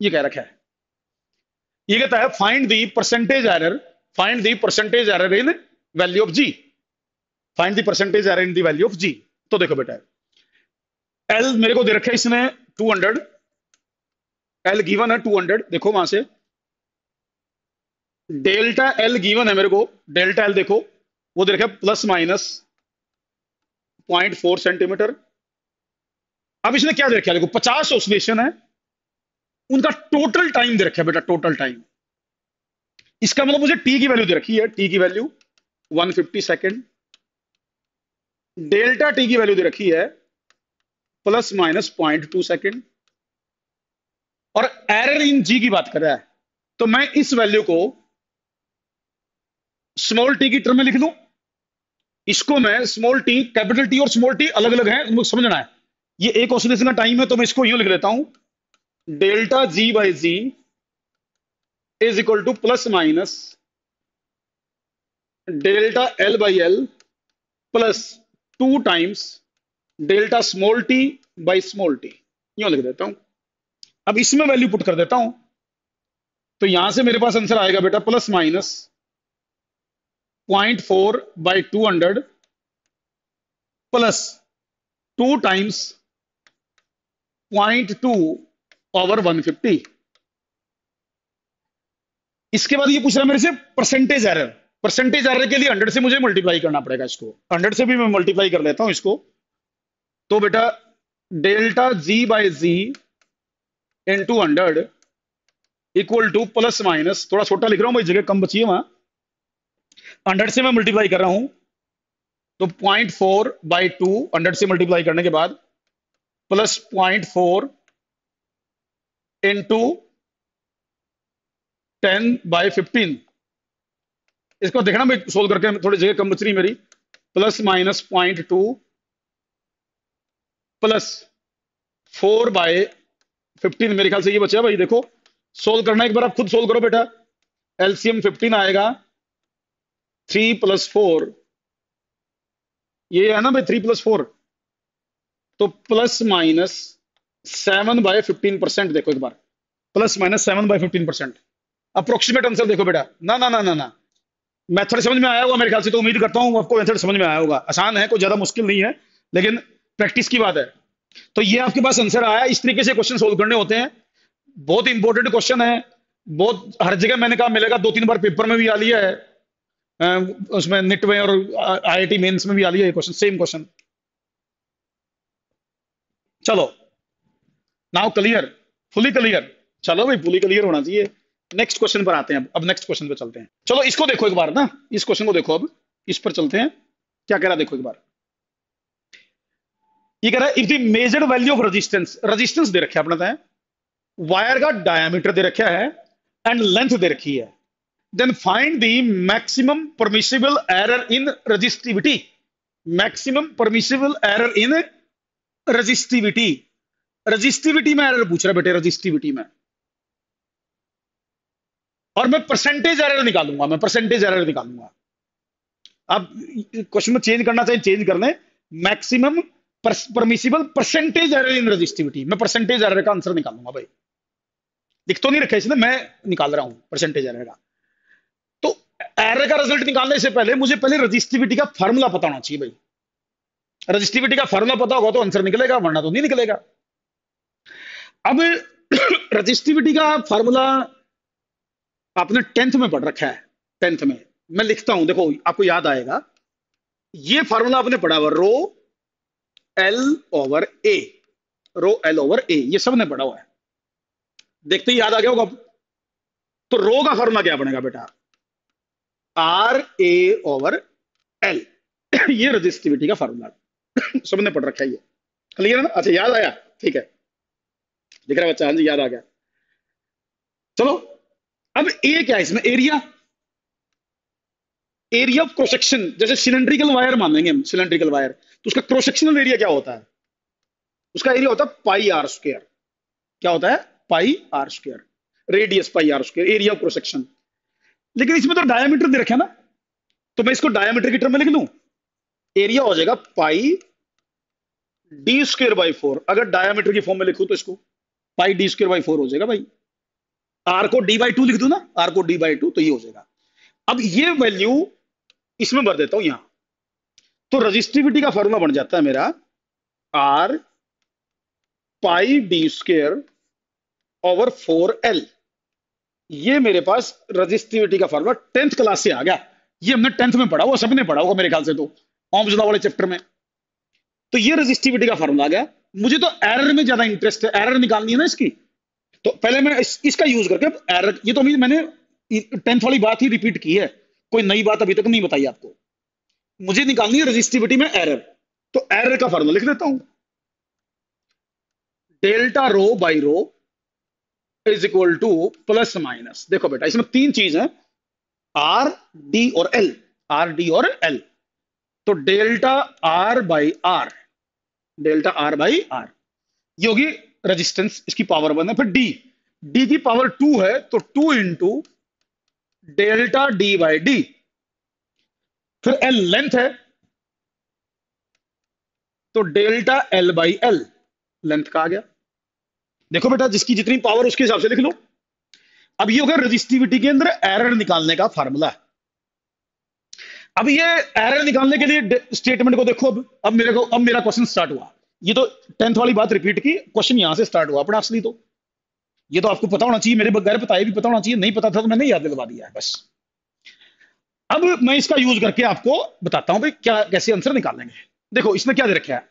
ये कह रखा है, ये कहता है find the percentage error in value of g, find the percentage error in the value of g. तो देखो बेटा, एल मेरे को दे रखा है इसने 200, एल गिवन है 200, देखो वहां से डेल्टा एल गिवन है मेरे को, डेल्टा एल देखो वो दे रखा है प्लस माइनस 0.4 सेंटीमीटर। अब इसने क्या दे रखा है, देखो 50 ऑसिलेशन है, उनका टोटल टाइम दे रखा है बेटा, टोटल टाइम। इसका मतलब मुझे टी की वैल्यू दे रखी है, टी की वैल्यू 150 सेकेंड, डेल्टा टी की वैल्यू दे रखी है प्लस माइनस 0.2 सेकेंड, और एरर इन जी की बात कर रहा है। तो मैं इस वैल्यू को स्मॉल टी की टर्म में लिख लूं, इसको मैं स्मॉल टी, कैपिटल टी और स्मॉल टी अलग अलग है, मुझे समझना है। ये एक ऑसिलेशन का टाइम है, तो मैं इसको यूं लिख लेता हूं, delta ji by ji is equal to plus minus delta L by L plus 2 times delta small t by small t, यूं लिख देता हूं। अब इसमें वैल्यू पुट कर देता हूं, तो यहां से मेरे पास आंसर आएगा बेटा plus minus 0.4 by 200 plus 2 times 0.2 over 150। इसके बाद ये पूछ रहा है मेरे से परसेंटेज एरर। परसेंटेज एरर के लिए 100 से मुझे मल्टीप्लाई करना पड़ेगा, इसको 100 से भी मैं मल्टीप्लाई कर लेता हूं इसको। तो बेटा delta ji by G into 100 equal to plus minus, थोड़ा छोटा लिख रहा हूं भाई, जगह कम बची है वहां, 100 से मैं मल्टीप्लाई कर रहा हूं, तो 0.4 बाई 2 100 से मल्टीप्लाई करने के बाद प्लस 0.4 इंटू 10 बाई 15। इसको देखना मैं सोल्व करके, थोड़ी जगह कम बच रही मेरी, प्लस माइनस 0.2 प्लस 4 बाय 15, मेरे ख्याल से ये बचा भाई। देखो सोल्व करना, एक बार आप खुद सोल्व करो बेटा। एलसीएम 15 आएगा, 3 प्लस 4, ये है ना भाई 3 प्लस 4, तो प्लस माइनस 7 बाय 15%। देखो एक बार, plus minus 7 by 15%। Approximate answer देखो बेटा, ना ना ना ना ना, मेथड समझ में आया होगा मेरे ख्याल से, तो उम्मीद करता हूं आपको मेथड समझ में आया होगा। आसान है, कोई ज्यादा मुश्किल नहीं है, लेकिन प्रैक्टिस की बात है। तो ये आपके पास आंसर आया। इस तरीके से क्वेश्चन सोल्व करने होते हैं, बहुत इंपॉर्टेंट क्वेश्चन है, बहुत हर जगह मैंने कहा मिलेगा, 2-3 बार पेपर में भी आ लिया है, उसमें निट में और आईआईटी मेंस में भी आ लिया है क्वेश्चन, सेम क्वेश्चन। चलो नाउ क्लियर, फुली क्लियर, चलो भाई फुली क्लियर होना चाहिए। नेक्स्ट क्वेश्चन पर आते हैं, अब नेक्स्ट क्वेश्चन पे चलते हैं। चलो इसको देखो एक बार ना, इस क्वेश्चन को देखो, अब इस पर चलते हैं, क्या कह रहा है देखो एक बार। ये कह रहा है if the measured value of resistance, resistance दे रखा है अपना, वायर का डायमीटर दे रखा है एंड लेंथ दे रखी है, then find the maximum permissible error in resistivity. Maximum permissible error in resistivity, resistivity में एरर पूछ रहा है बेटे, रेजिस्टिविटी में, और मैं परसेंटेज एरर निकालूंगा, मैं परसेंटेज एरर निकालूंगा। अब क्वेश्चन में चेंज करना चाहिए, चेंज कर लें, maximum permissible percentage error in resistivity, मैं परसेंटेज एरर का आंसर निकालूंगा भाई। लिख तो नहीं रखा इसने, मैं निकाल रहा हूं परसेंटेज एरर का। तो एरर का रिजल्ट निकालने से पहले मुझे पहले रेजिस्टिविटी का फार्मूला पता होना चाहिए भाई। रेजिस्टिविटी का फार्मूला पता होगा तो आंसर निकलेगा, वरना तो नहीं निकलेगा। अब रेजिस्टिविटी का फार्मूला आपने 10th में पढ़ रखा है, 10th में मैं लिखता हूं, देखो आपको याद आएगा। ये फार्मूला आपने पढ़ा हुआ, रो एल ओवर ए, रो एल ओवर ए, ये सबने पढ़ा हुआ है, देखते ही याद आ गया होगा। तो रो का फार्मूला क्या बनेगा बेटा, आर ए ओवर एल, ये रेजिस्टिविटी का फार्मूला सबने पढ़ रखा है, ये क्लियर है ना। अच्छा याद आया, ठीक है, दिख रहा है बच्चा, हाँ जी याद आ गया। चलो अब ए क्या है इसमें, area, area of cross section. जैसे सिलेंड्रिकल वायर मानेंगे हम, सिलेंड्रिकल वायर, तो उसका क्रॉस सेक्शनल एरिया क्या होता है, उसका एरिया होता है पाई आर स्क्वायर। क्या होता है, pi r square, radius pi r square, area of cross section. लेकिन इसमें तो डायमीटर दे रखा है ना, तो मैं इसको डायमीटर की टर्म में लिख लूं, एरिया हो जाएगा पाई डी स्क्वायर बाई 4। अगर डायमीटर की फॉर्म में लिखूं तो इसको पाई डी स्क्वायर बाई 4 हो जाएगा भाई। आर को डी बाई 2 लिख दूं ना, आर को डी बाई 2, तो ये हो जाएगा। अब ये वैल्यू इसमें भर देता हूं यहां, तो रजिस्टिविटी का फॉर्मूला बन जाता है मेरा R pi D square over 4L। ये मेरे पास रजिस्टिविटी का फॉर्मूला 10th क्लास से आ गया। ये हमने 10th में पढ़ा हुआ, सबने पढ़ा होगा मेरे ख्याल से, तो ओम्स लॉ वाले चैप्टर में। तो ये रजिस्टिविटी का फॉर्मूला आ गया। मुझे तो एरर में ज्यादा इंटरेस्ट है, एरर निकालनी है ना इसकी, तो पहले मैं इसका यूज करके एरर, ये तो मैंने 10th वाली बात ही रिपीट की है, कोई नई बात अभी तक नहीं बताई आपको। मुझे निकालनी है रजिस्टिविटी में एरर, तो एरर का फॉर्मूला लिख देता हूं, delta rho by rho is equal to plus minus. देखो बेटा इसमें तीन चीज है, आर डी और एल, आर डी और एल। तो delta R by R, delta R by R, ये होगी रेजिस्टेंस, इसकी पावर 1 है। फिर डी, डी की पावर 2 है, तो 2 into delta D by D. फिर एल लेंथ है, तो delta L by L, length का आ गया। देखो बेटा जिसकी जितनी पावर उसके हिसाब से लिख लो। अब ये होगा रजिस्टिविटी के अंदर एरर निकालने का फार्मूला। अब ये एरर निकालने के लिए स्टेटमेंट को देखो। अब मेरा क्वेश्चन स्टार्ट हुआ। ये तो 10th वाली बात रिपीट की, क्वेश्चन यहां से स्टार्ट हुआ अपना असली। तो ये तो आपको पता होना चाहिए, मेरे बगैर बताए भी पता होना चाहिए, नहीं पता था तो मैंने याद दिलवा दिया है बस। अब मैं इसका यूज करके आपको बताता हूं भाई क्या, कैसे आंसर निकालेंगे। देखो इसमें क्या दे रखा है,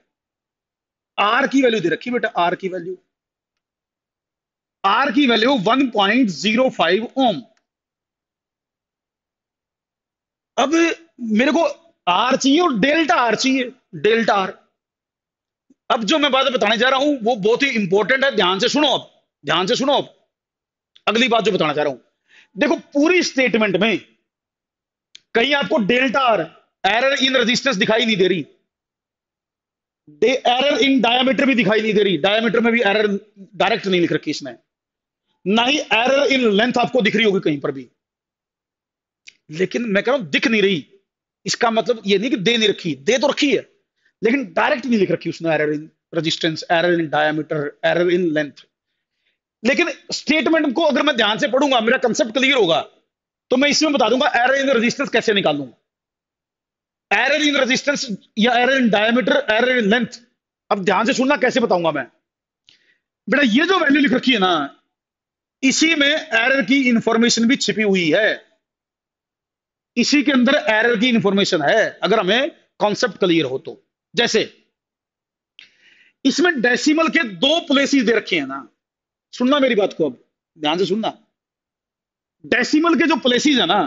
आर की वैल्यू दे रखी बेटा, आर की वैल्यू, आर की वैल्यू 1.05 ओम। अब मेरे को आर चाहिए और डेल्टा आर चाहिए, डेल्टा आर। अब जो मैं बात बताने जा रहा हूं वो बहुत ही इंपॉर्टेंट है, ध्यान से सुनो। अब ध्यान से सुनो, अब अगली बात जो बताना चाह रहा हूं, देखो पूरी स्टेटमेंट में कहीं आपको delta R, error in resistance दिखाई नहीं दे रही, एरर इन डायमीटर भी दिखाई नहीं दे रही, डायमीटर में भी एरर डायरेक्ट नहीं लिख रखी इसमें, ना ही एरर इन लेंथ आपको दिख रही होगी कहीं पर भी। लेकिन मैं कह रहा हूं दिख नहीं रही, इसका मतलब ये नहीं कि दे नहीं रखी, दे तो रखी है लेकिन डायरेक्ट नहीं लिख रखी उसने, error in resistance, error in diameter, error in length. लेकिन स्टेटमेंट को अगर मैं ध्यान से पढ़ूंगा, मेरा कंसेप्ट क्लियर होगा, तो मैं इसमें बता दूंगा एरर इन रेजिस्टेंस कैसे निकालूंगा, एरर इन रेजिस्टेंस या error in diameter, error in length. अब ध्यान से सुनना कैसे बताऊंगा मैं। बेटा ये जो वैल्यू लिख रखी है ना, इसी में एरर की इंफॉर्मेशन भी छिपी हुई है, इसी के अंदर एरर की इंफॉर्मेशन है, अगर हमें कॉन्सेप्ट क्लियर हो तो। जैसे इसमें डेसिमल के दो प्लेसेस दे रखे हैं ना, सुनना मेरी बात को, अब ध्यान से सुनना। डेसिमल के जो प्लेसेस है ना,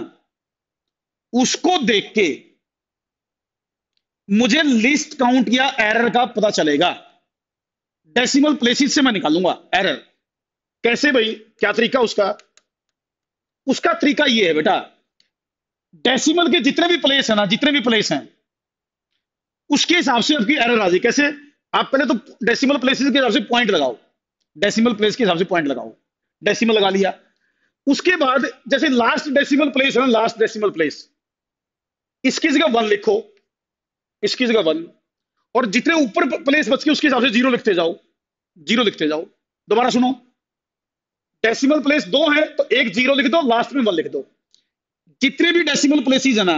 उसको देख के मुझे लिस्ट काउंट या एरर का पता चलेगा। डेसिमल प्लेसेस से मैं निकालूंगा एरर। कैसे भाई, क्या तरीका उसका? उसका तरीका ये है बेटा, डेसिमल के जितने भी प्लेस है ना, जितने भी प्लेस हैं उसके हिसाब से आपकी एरर आ जाए। कैसे? आप पहले तो डेसिमल प्लेसेस के हिसाब से पॉइंट लगाओ, डेसिमल प्लेस के हिसाब से पॉइंट लगाओ, डेसिमल लगा लिया। उसके बाद जैसे लास्ट डेसिमल प्लेस है ना, लास्ट डेसिमल प्लेस, इसकी जगह 1 लिखो, इसकी जगह 1, और जितने ऊपर प्लेस बच के उसके हिसाब से 0 लिखते जाओ, 0 लिखते जाओ। दोबारा सुनो, डेसिमल प्लेस 2 है तो एक 0 लिख दो, लास्ट में 1 लिख दो। जितने भी डेसिमल प्लेसेस है ना,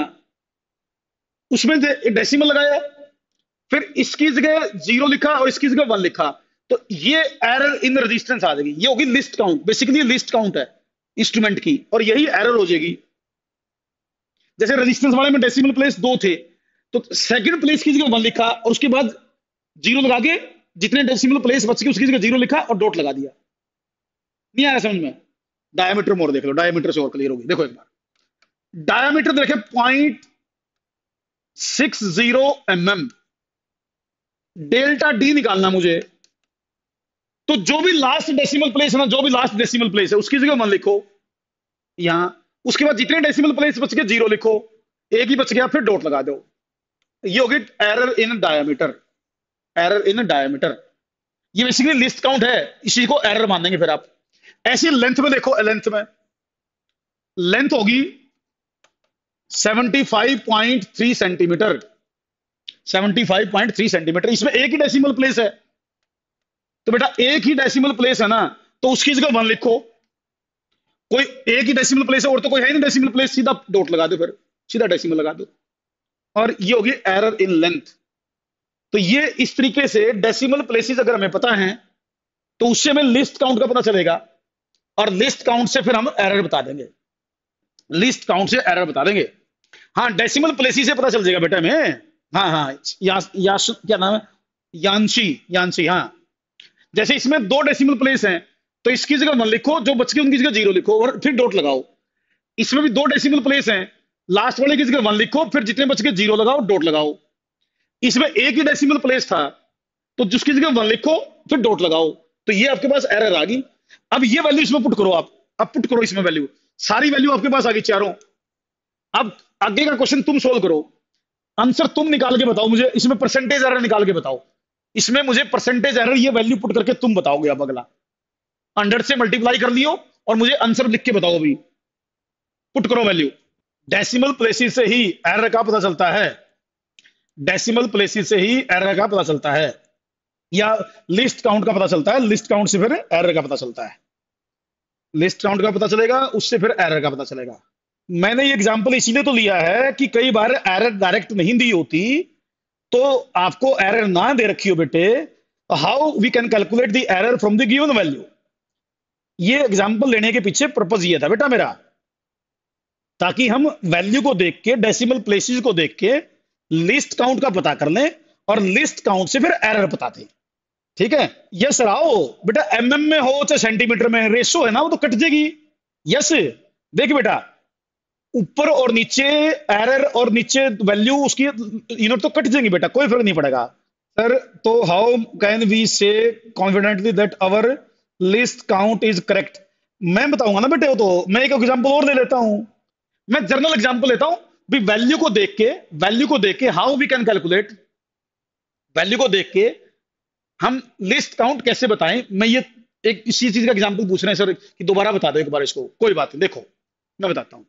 उसमें डेसिमल लगाया, फिर इसकी जगह 0 लिखा और इसकी जगह 1 लिखा, तो ये एरर इन रेजिस्टेंस आ जाएगी। ये होगी list count, basically list count है इंस्ट्रूमेंट की, और यही एरर हो जाएगी। जैसे रेजिस्टेंस वाले में डेसिमल प्लेस 2 थे, तो सेकंड प्लेस की जगह 1 लिखा और उसके बाद 0 लगा के जितने डेसिमल प्लेस बच गए उसकी जगह 0 लिखा और डॉट लगा दिया। नहीं आया समझ में? डायमीटर मोर देख लो, डायमीटर से और क्लियर होगी। देखो एक बार डायमीटर देखे 0.60 mm, डेल्टा डी निकालना मुझे, तो जो भी लास्ट डेसिमल प्लेस है ना, जो भी लास्ट डेसिमल प्लेस है उसकी जगह 1 लिखो, यहां, उसके बाद जितने डेसिमल प्लेस बच गए जीरो लिखो, एक ही बच गया फिर डॉट लगा दो। ये होगी error in diameter, error in diameter. ये बेसिकली लिस्ट काउंट है, इसी को एरर मानेंगे फिर आप। ऐसी लेंथ में देखो, लेंथ में लेंथ होगी 75.3 सेंटीमीटर, 75.3 सेंटीमीटर। इसमें एक ही डेसिमल प्लेस है, तो बेटा एक ही डेसिमल प्लेस है ना, तो उसकी जगह 1 लिखो। कोई एक ही डेसिमल प्लेस है और तो कोई है नहीं डेसिमल प्लेस, सीधा डॉट लगा दो, फिर सीधा डेसिमल लगा दो। और ये होगी एरर इन लेंथ। तो ये इस तरीके से डेसिमल प्लेसेस अगर हमें पता है तो उससे हमें लिस्ट काउंट का पता चलेगा, और लिस्ट काउंट से फिर हम एरर बता देंगे, लिस्ट काउंट से एरर बता देंगे। हाँ, डेसिमल प्लेसेस से पता चल जाएगा बेटा हमें। हाँ हाँ, क्या नाम है, यानशी, यानशी। हाँ, जैसे इसमें 2 डेसिमल प्लेस हैं, तो इसकी जगह 1 लिखो, जो बच गए उनकी जगह 0 लिखो और फिर डॉट लगाओ। इसमें भी 2 डेसिमल प्लेस हैं, लास्ट वाले की जगह 1 लिखो, फिर जितने बच गए 0 लगाओ, डॉट लगाओ। इसमें एक ही डेसिमल प्लेस था, तो जिसकी जगह 1 लिखो फिर डॉट लगाओ, तो ये आपके पास एरर आ गई। अब ये वैल्यू इसमें पुट करो आप, अब पुट करो इसमें वैल्यू, सारी वैल्यू आपके पास आ गई चारों। अब आगे का क्वेश्चन तुम सोल्व करो, आंसर तुम निकाल के बताओ मुझे, इसमें परसेंटेज एरर निकाल के बताओ। इसमें मुझे परसेंटेज एरर ये वैल्यू पुट करके तुम बताओगे। अब अगला 100 से मल्टीप्लाई कर लियो और मुझे आंसर लिख के बताओ। अभी पुट करो वैल्यू। डेसिमल प्लेसेस से ही एरर का पता चलता है, डेसिमल प्लेसेस से ही एरर का पता चलता है, या लिस्ट काउंट का पता चलता है। लिस्ट काउंट से फिर एरर का पता चलता है, लिस्ट काउंट का पता चलेगा, उससे फिर एरर का पता चलेगा। मैंने ये एग्जांपल इसीलिए तो लिया है कि कई बार एरर डायरेक्ट नहीं दी होती, तो आपको एरर ना दे रखी हो बेटे, how we can calculate the error from the given value. ये एग्जांपल लेने के पीछे पर्पज ये था बेटा मेरा, ताकि हम वैल्यू को देख के, डेसिमल प्लेसेस को देख के लिस्ट काउंट का पता कर लें, और लिस्ट काउंट से फिर एरर पता थे। ठीक है, यस आओ बेटा, एमएम में हो चाहे सेंटीमीटर में, रेशो है ना, वो तो कट जाएगी। यस, देख बेटा, ऊपर और नीचे एरर और नीचे वैल्यू उसकी यूनिट तो कट जाएंगी बेटा, कोई फर्क नहीं पड़ेगा। सर, तो how can we say confidently that our least count is correct? मैं बताऊंगा ना बेटे, वो तो मैं एक एग्जांपल और ले लेता हूं, मैं जर्नल एग्जांपल लेता हूं भी। वैल्यू को देख के, वैल्यू को देख के how we can calculate, value को देख के हम लिस्ट काउंट कैसे बताएं। मैं ये एक इसी चीज का एग्जांपल पूछ रहे हैं सर कि दोबारा बता दो एक बार इसको, कोई बात नहीं, देखो मैं बताता हूं।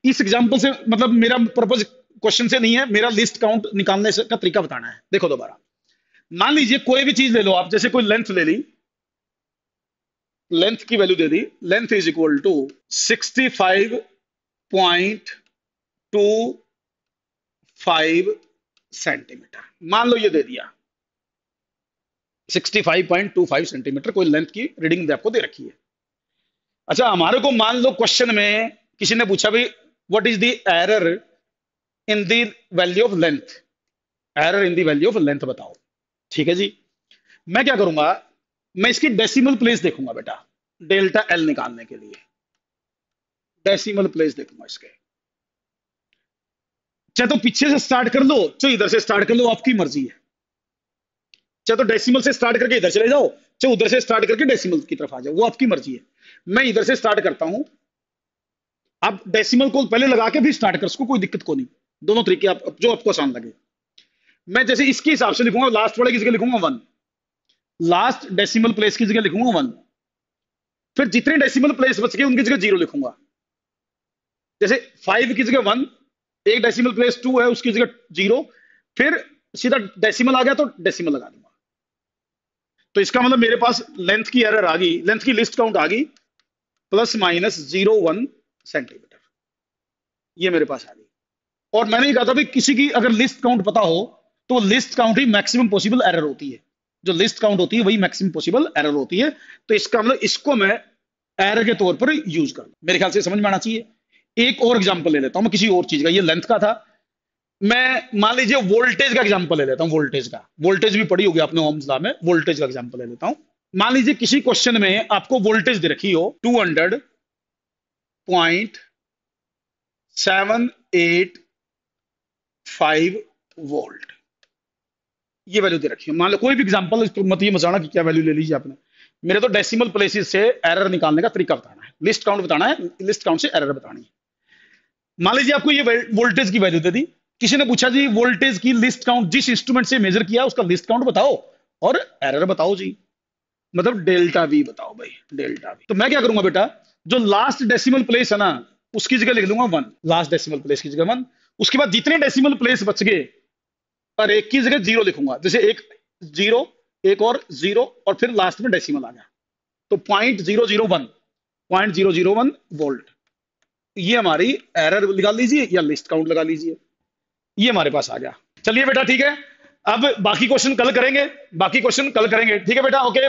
इस एग्जांपल से मतलब मेरा पर्पज क्वेश्चन से नहीं है, मेरा लिस्ट काउंट निकालने से का तरीका बताना है। देखो दोबारा, मान लीजिए कोई भी चीज ले लो आप, जैसे कोई लेंथ ले ली, लेंथ की वैल्यू दे दी, length is equal to 65.25 centimetre, मान लो ये दे दिया 65.25 सेंटीमीटर कोई लेंथ की रीडिंग आपको दे रखी है। अच्छा, हमारे को मान लो क्वेश्चन में किसी ने पूछा भाई what is the error in the value of length, error in the value of length बताओ। ठीक है जी, मैं क्या करूंगा, मैं इसकी डेसिमल प्लेस देखूंगा बेटा, डेल्टा एल निकालने के लिए डेसिमल प्लेस देखूंगा इसके। चाहे तो पीछे से स्टार्ट कर लो, चाहे इधर से स्टार्ट कर लो, आपकी मर्जी है। चाहे तो डेसिमल से स्टार्ट करके इधर चले जाओ, चाहे उधर से स्टार्ट करके डेसिमल की तरफ आ जाओ, वो आपकी मर्जी है। मैं इधर से स्टार्ट करता हूं, आप डेसिमल को पहले लगा के भी स्टार्ट कर उसको, कोई दिक्कत को नहीं, दोनों तरीके आप जो आपको आसान लगे। मैं जैसे इसके हिसाब से लिखूंगा, लास्ट वाले की जगह लिखूंगा 1, लास्ट डेसिमल प्लेस की जगह लिखूंगा 1, फिर जितने डेसिमल प्लेस बच गए उनकी जगह 0 लिखूंगा। जैसे 5 की जगह 1, एक डेसिमल प्लेस 2 है उसकी जगह 0, फिर सीधा डेसिमल आ गया तो डेसिमल लगा दूंगा। तो इसका मतलब मेरे पास लेंथ की एरर आ गई, लेंथ की लिस्ट काउंट आ गई +-0.1 सेंटीमीटर, ये मेरे पास आ गई। और मैंने ये कहा था भाई किसी की अगर लिस्ट काउंट पता हो तो लिस्ट काउंट ही मैक्सिमम पॉसिबल एरर होती है, जो लिस्ट काउंट होती है वही मैक्सिमम पॉसिबल एरर होती है। तो इसका मतलब इसको मैं एरर के तौर पर यूज कर, मेरे ख्याल से समझ में आना चाहिए। एक और एग्जांपल ले लेता हूं मैं किसी और चीज का, ये लेंथ का था, मैं मान लीजिए वोल्टेज का एग्जांपल ले लेता हूं, वोल्टेज का, वोल्टेज भी पढ़ी होगी आपने ओम्स लॉ में, वोल्टेज का एग्जांपल ले लेता हूं। मान लीजिए किसी क्वेश्चन में आपको वोल्टेज दे रखी हो 200.785 वोल्ट, ये वैल्यू दे रखी है। मान लो कोई भी एग्जांपल, मत ये मचाना कि क्या वैल्यू ले लीजिए आपने, मेरे तो डेसिमल प्लेसेस से एरर निकालने का तरीका बताना है। लिस्ट काउंट बताना है, लिस्ट काउंट से एरर बतानी है। मान लीजिए आपको ये वोल्टेज की वैल्यू दे दी, किसी ने पूछा जी वोल्टेज की लिस्ट काउंट जिस इंस्ट्रूमेंट से मेजर किया उसका लिस्ट काउंट बताओ और एरर बताओ जी, मतलब डेल्टा वी बताओ भाई, डेल्टा वी। तो मैं क्या करूंगा बेटा, जो लास्ट डेसिमल प्लेस है ना उसकी जगह लिख दूंगा 1, लास्ट डेसिमल प्लेस की जगह 1। उसके बाद जितने डेसिमल प्लेस बच गए और एक की जगह 0 लिखूंगा, जैसे एक 0, एक और 0 और फिर लास्ट में डेसिमल आ गया, तो 0.001 वोल्ट। ये हमारी एरर लगा लीजिए या लिस्ट काउंट लगा लीजिए, ये हमारे पास आ गया। चलिए बेटा ठीक है, अब बाकी क्वेश्चन कल करेंगे, बाकी क्वेश्चन कल करेंगे, ठीक है बेटा, ओके।